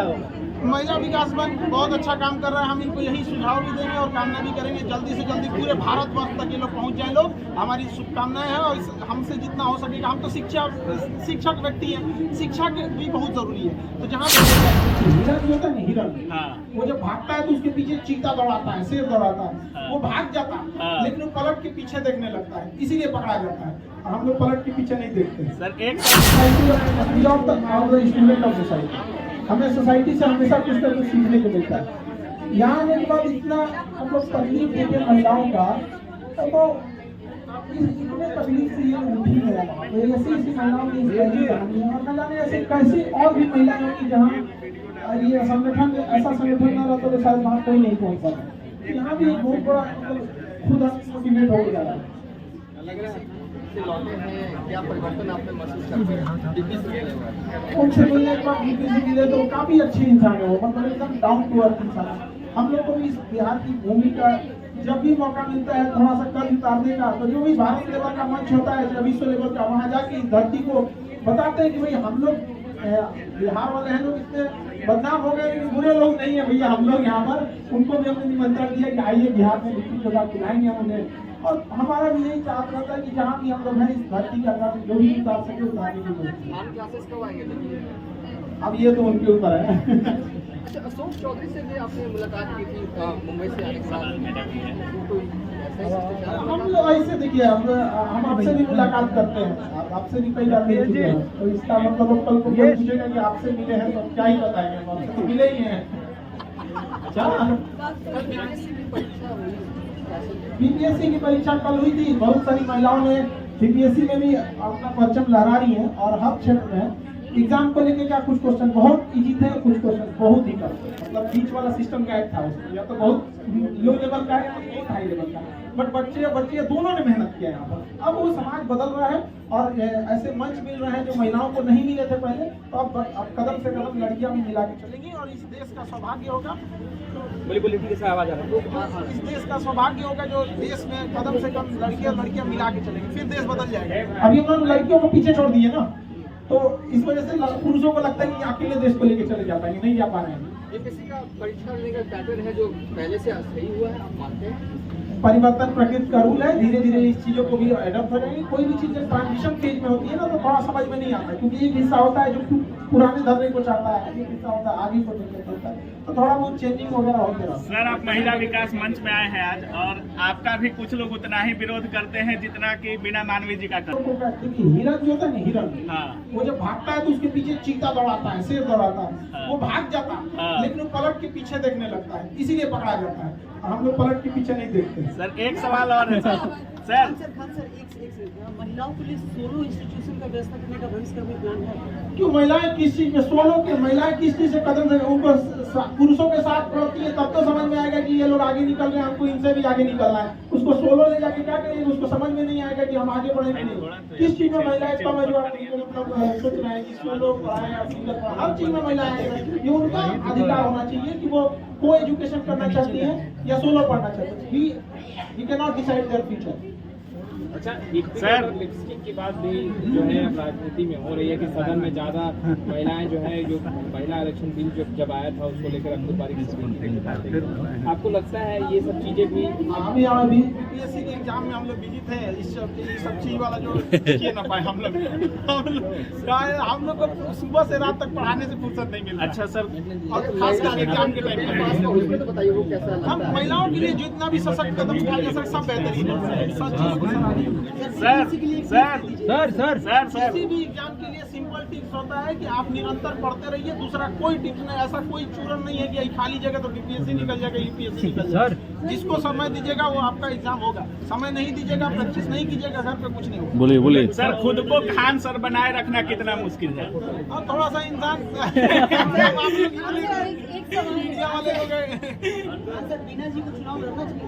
अच्छा होगा। महिला विकास बैंक बहुत अच्छा काम कर रहा है। हम इनको यही सुझाव भी देंगे और कामना भी करेंगे जल्दी से जल्दी पूरे भारतवर्ष तक ये लोग पहुंच जाए लोग। हमारी शुभकामनाएं हैं और हमसे जितना हो सकेगा, हम तो शिक्षक व्यक्ति हैं, शिक्षा भी बहुत जरूरी है। तो जहाँ हिरन जो होता है ना, हिरन वो जब भागता है तो उसके पीछे चीता दौड़ाता है, शेर दौड़ाता है, वो भाग जाता है लेकिन वो पलट के पीछे देखने लगता है, इसीलिए पकड़ा जाता है। और हम लोग पलट के पीछे नहीं देखते सर। एक स्टूडेंट ऑफ सोसाइटी, हमें सोसाइटी से हमेशा कुछ ना कुछ सीखने को मिलता है। यहाँ आने के बाद इतना हम लोग तकलीफ देते महिलाओं का, तो इतने तकलीफ से ये उठी है। ऐसी महिलाओं की कहानी है और न जाने ऐसे कैसी और भी महिलाएं होंगी जहाँ ये संगठन, ऐसा संगठन न रहता तो शायद वहाँ कोई नहीं पहुँच पाता। यहाँ भी एक बहुत बड़ा खुद मोटिवेट हो जा रहा है। क्या परिवर्तन आपने महसूस करते हैं? उनसे मिलने के बाद डीपी से मिले तो काफी अच्छे इंसान है वो, मतलब एकदम डाउन टू अर्थ इंसान है। हम लोग को भी इस बिहार की भूमि का जब भी मौका मिलता है थोड़ा सा कद उतारने का, तो जो भी भारत लेवल का मंच होता है, जब विश्व लेवल का, वहाँ जाके इस धरती को बताते हैं कि भाई हम लोग बिहार वाले हैं, लोग इतने बदनाम हो गए, बुरे लोग नहीं है भैया। हम लोग यहाँ पर उनको भी हमने निमंत्रण दिया कि आइए बिहार में लिट्टी चोखा खिलाएंगे हम उन्हें। और हमारा भी यही चाहत रहता है कि जहाँ भी हम लोग हैं इस धरती का अंदर जो भी उतार सके उतारने की कोशिश। क्लासेस कब आएंगे? अब ये तो उनके ऊपर है। अच्छा, अशोक चौधरी से भी आपने मुलाकात की थी मुंबई से आने के बाद? हम लोग ऐसे देखिए, हम आपसे भी मुलाकात करते हैं, आपसे भी कई बार मिल चुके हैं, तो इसका मतलब कल को कोई पूछेगा कि आपसे मिले हैं तो क्या ही बताएंगे, आपसे तो मिले ही हैं। बीपीएससी की परीक्षा कल हुई थी, बहुत सारी महिलाओं ने बीपीएससी में भी अपना परचम लहरा रही है और हर क्षेत्र में एग्जाम को लेके क्या कुछ क्वेश्चन बहुत इजी थे, कुछ क्वेश्चन बहुत ही टफ थे। मतलब बीच वाला सिस्टम गाइड था उसमें, या तो बहुत लो लेवल का है या बहुत हाई लेवल का। बट बच्चे दोनों ने मेहनत किया यहाँ पर। अब वो समाज बदल रहा है और ऐसे मंच मिल रहे हैं जो महिलाओं को नहीं मिले थे पहले, तो अब कदम से कदम लड़कियां भी मिला के चलेंगी और इस देश का सौभाग्य होगा। बोलिए ठीक है, आवाज आ रहा है। इस देश का सौभाग्य होगा जो देश में कदम से कदम लड़कियां मिला के चलेंगी, फिर देश बदल जाएगा। अभी उन्होंने लड़कियों को पीछे छोड़ दिए ना, तो इस वजह से पुरुषों को लगता है कि अकेले देश को लेके चले जा पाएंगे, नहीं जा पा रहे हैं। यूपीएससी का परीक्षा लेने का पैटर्न है जो पहले से सही हुआ है, आप मानते हैं? परिवर्तन प्रकृति का रूल है, धीरे धीरे इस चीजों को भी एडॉप्ट हो जाएंगे। कोई भी चीज ट्रांजिशन फेज में होती है ना, तो थोड़ा समझ में नहीं आता है, क्योंकि एक हिस्सा होता है जो पुराने धरने को चाहता है, एक हिस्सा होता है आगे को देखना चाहता है, तो थोड़ा बहुत चेंजिंग वगैरह होते रहता है। सर, आप महिला विकास मंच में आए हैं आज, और आपका भी कुछ लोग उतना ही विरोध करते हैं जितना कि बीना मानवी जी का करते हैं। देखिए, हिरन जो होता है ना, हिरन वो जब भागता है तो उसके पीछे चीता दौड़ाता है, शेर दौड़ाता है, वो भाग जाता है लेकिन वो पलट के पीछे देखने लगता है, इसीलिए पकड़ा जाता है। हम लोग पलट के पीछे नहीं देखते। सर, एक सवाल और है सर। खान सर, एक महिलाओं के लिए सोलो इंस्टीट्यूशन का व्यवस्था करने का भविष्य का भी प्लान है? क्यों महिलाएं किस चीज में सोलो के, महिलाएं किस चीज से कदम से उनको पुरुषों के साथ पढ़ती है, तब तो समझ में आएगा कि ये लोग आगे निकल रहे हैं, हमको इनसे भी आगे निकलना है। उसको सोलो ले जाके क्या करेंगे, उसको समझ में नहीं आएगा कि हम आगे बढ़ेंगे नहीं। किस चीज में महिलाएं कम है जो मतलब सोच रहे हैं कि सोलो पढ़ाएं या सिंगल पढ़ाएं, हर चीज में महिलाएं ये उनका अधिकार होना चाहिए कि वो को एजुकेशन करना चाहती है या सोलो पढ़ना चाहती है। He can not decide their future. अच्छा, सर, लिपस्टिक की बात भी जो है राजनीति में हो रही है कि सदन में ज्यादा महिलाएं जो है, जो महिला आरक्षण बिल जब आया था उसको लेकर अब्दुल बारी की, आपको लगता है ये सब चीजें भी? हम यहाँ भी बीपीएससी के एग्जाम में हम लोग बिजी थे, इस सब चीज वाला जो किए ना पाए हम लोग को सुबह से रात तक पढ़ाने से फुर्सत नहीं मिला। अच्छा सर, और खासकर एग्जाम के टाइम में तो बताइए वो कैसा लगता हम है? महिलाओं के लिए जितना भी सशक्त कदम उठाया जा सकता सब बेहतरीन है। सर, किसी भी एग्जाम के लिए सिंपल टिप्स होता है कि आप निरंतर पढ़ते रहिए, दूसरा कोई टिप्स नहीं। ऐसा कोई चूरन नहीं है कि खाली जगह तो बीपीएससी निकल जाएगा, यूपीएससी निकल जाएगा। जिसको समय दीजिएगा वो आपका एग्जाम होगा, समय नहीं दीजिएगा, प्रैक्टिस नहीं कीजिएगा, घर पे कुछ नहीं होगा। बोलिए सर, खुद को खान सर बनाए रखना कितना मुश्किल है? और थोड़ा सा इंसान बीना जी को चुनाव लड़ना चाहिए?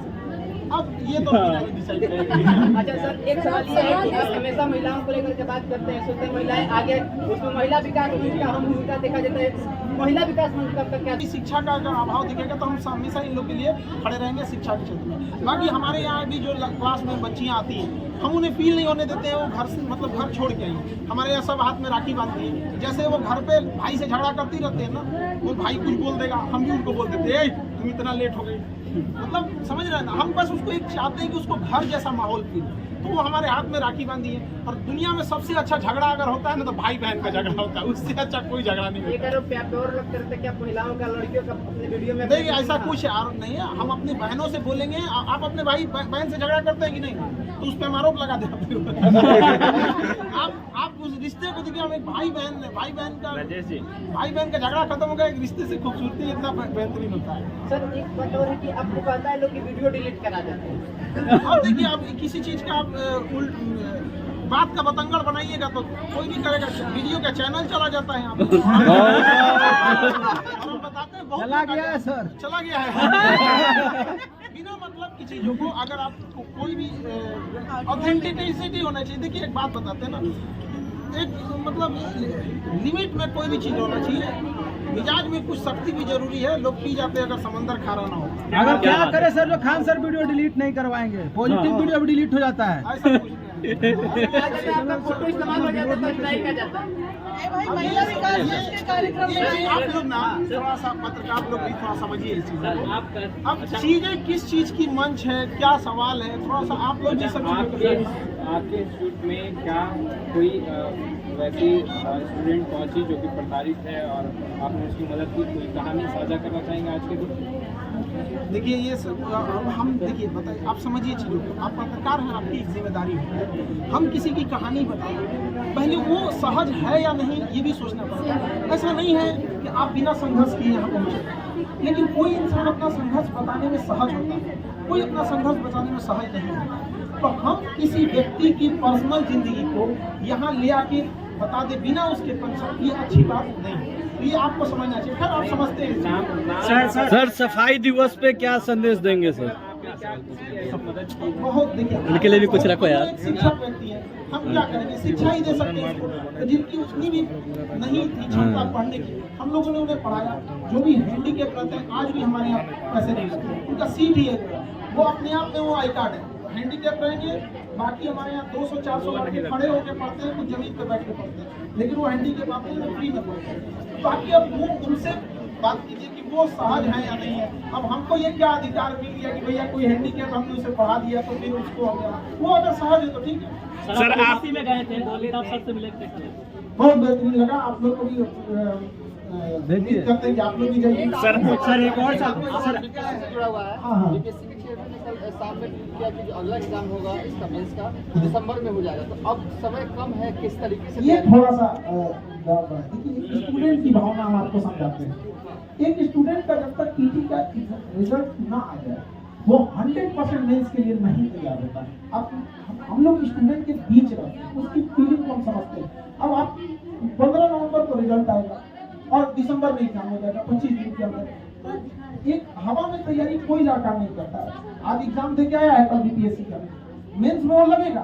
अब ये तो डिसाइड करेंगे। अच्छा सर, एक सवाल ये है कि आप हमेशा महिलाओं को लेकर के बात करते हैं, सोचते हैं महिलाएं आगे, उसमें महिला विकास मंच का अहम भूमिका देखा जाता है। महिला विकास मंच कब तक क्या? शिक्षा का अगर अभाव दिखेगा तो हम हमेशा इन लोग के लिए खड़े रहेंगे शिक्षा के क्षेत्र में। बाकी हमारे यहाँ भी जो क्लास में बच्चियाँ आती हैं, हम उन्हें फील नहीं होने देते हैं वो घर से, मतलब घर छोड़ के आई। हमारे यहाँ सब हाथ में राखी बांधती है, जैसे वो घर पे भाई से झगड़ा करती रहते हैं ना, वो भाई कुछ बोल देगा, हम भी उनको बोल देते हैं तुम इतना लेट हो गए। मतलब समझ रहे हैं ना, हम बस उसको एक चाहते हैं कि उसको घर जैसा माहौल फील, तो वो हमारे हाथ में राखी बांधी है। और दुनिया में सबसे अच्छा झगड़ा अगर होता है ना तो भाई बहन का झगड़ा होता है, उससे अच्छा कोई झगड़ा नहीं ये होता। करो प्यार और लोग करते क्या महिलाओं का लड़कियों का अपने वीडियो में नहीं ऐसा कुछ आरोप नहीं है, हम अपनी बहनों से बोलेंगे। आप अपने भाई बहन से झगड़ा करते हैं कि नहीं, तो उस पर हम आरोप लगा देते आप उस रिश्ते को देखिए, हम एक भाई बहन का राजेश जी झगड़ा खत्म हो गया, एक रिश्ते से खूबसूरती इतना बेहतरीन होता है। सर एक बात और है कि आपको पता है लोग की वीडियो डिलीट करा देते हैं। अब देखिए, आप किसी चीज का आप बात का बतंगड़ बनाइएगा तो कोई भी करेगा, वीडियो का चैनल चला जाता है। आप और हम बताते हैं बहुत चला गया है सर, चला गया है। बिना मतलब की चीजों को अगर आपको कोई भी ऑथेंटिसिटी होना चाहिए। देखिए एक बात बताते हैं ना, एक मतलब लिमिट में कोई भी चीज होना चाहिए। मिजाज में कुछ सख्ती भी जरूरी है, लोग पी जाते हैं अगर समंदर खारा ना हो। अगर क्या करे सर, जो खान सर वीडियो डिलीट नहीं करवाएंगे, पॉजिटिव वीडियो भी डिलीट हो जाता है। ऐसा कुछ नहीं है। आपका फोटो इस्तेमाल हो जाता है तो स्ट्राइक आ जाता है। ये आप लोग ना थोड़ा सा पत्रकार लोग भी थोड़ा समझिए इस चीज को। अब चीजें किस चीज की मंच है, क्या सवाल है, थोड़ा सा आप लोग भी सब आपके इंस्टीट्यूट में क्या कोई वैसी स्टूडेंट पहुंची जो कि प्रताड़ित है और आपने उसकी मदद की, कोई कहानी साझा करना चाहेंगे आज के दिन? देखिए ये हम देखिए बताइए, आप समझिए चीज़ों को, आप पत्रकार हैं, आपकी एक जिम्मेदारी है। हम किसी की कहानी बताएं, पहले वो सहज है या नहीं ये भी सोचना पड़ता है। ऐसा नहीं है कि आप बिना संघर्ष किए यहाँ पहुँचे, लेकिन कोई इंसान अपना संघर्ष बताने में सहज होता है, कोई अपना संघर्ष बताने में सहज नहीं होता। तो हम किसी व्यक्ति की पर्सनल जिंदगी को यहाँ ले आके बता दे बिना उसके कंसर्ट, ये अच्छी बात नहीं है। तो ये आपको समझना चाहिए। खैर आप समझते हैं सर सफाई दिवस पे क्या संदेश देंगे सर? बहुत देखिए, उनके लिए भी कुछ रखो यार। एक शिक्षक व्यक्ति है, हम क्या करेंगे, शिक्षा ही दे सकते हैं उसको। तो जिनकी उतनी भी नहीं थी क्षमता पढ़ने की, हम लोगों ने उन्हें पढ़ाया। जो भी हैंडीकैप रहते हैं आज भी हमारे यहाँ पैसे नहीं लगते, उनका सीट ही है, वो अपने आप में वो आई कार्ड है। हैंडीकैप रहेंगे, बाकी हमारे यहाँ 200-400 लड़के खड़े होकर पढ़ते हैं, कुछ जमीन पे बैठ के पढ़ते हैं, लेकिन वो हैंडीकैप आते हैं वो फ्री में पढ़ते हैं। बाकी अब वो उनसे बात कीजिए कि वो सहज है या नहीं है। अब हमको ये क्या अधिकार मिल गया कि भैया कोई हैंडीकैप हमने उसे पढ़ा दिया तो फिर उसको वो अगर सहज है तो ठीक है। सर आप में गए थे, सबसे मिले थे, बहुत बेहतरीन लगा। आप लोग को भी उम्मीद करते हैं कि आप लोग भी जाइए। सर एक और सर जुड़ा हुआ है हाँ, हाँ। बीपीएससी के क्षेत्र में कल शाम में ट्वीट किया कि जो अगला एग्जाम होगा इसका मेंस का दिसंबर में हो जाएगा, तो अब समय कम है, किस तरीके से ये थोड़ा सा देखिए, स्टूडेंट की भावना हम आपको समझाते हैं। एक स्टूडेंट का जब तक टीटी का रिजल्ट ना आ जाए वो 100% मेंस के लिए नहीं तैयार होता है। अब हम लोग स्टूडेंट के बीच रहते हैं, उसकी फीलिंग को हम समझते हैं। अब आप 15 नवंबर को रिजल्ट आएगा और दिसंबर में एग्जाम हो जाएगा 25 दिन के अंदर, तो एक हवा में तैयारी कोई लड़का नहीं करता है। आज एग्जाम दे के आया है कल बीपीएससी का, मेंस में वो लगेगा।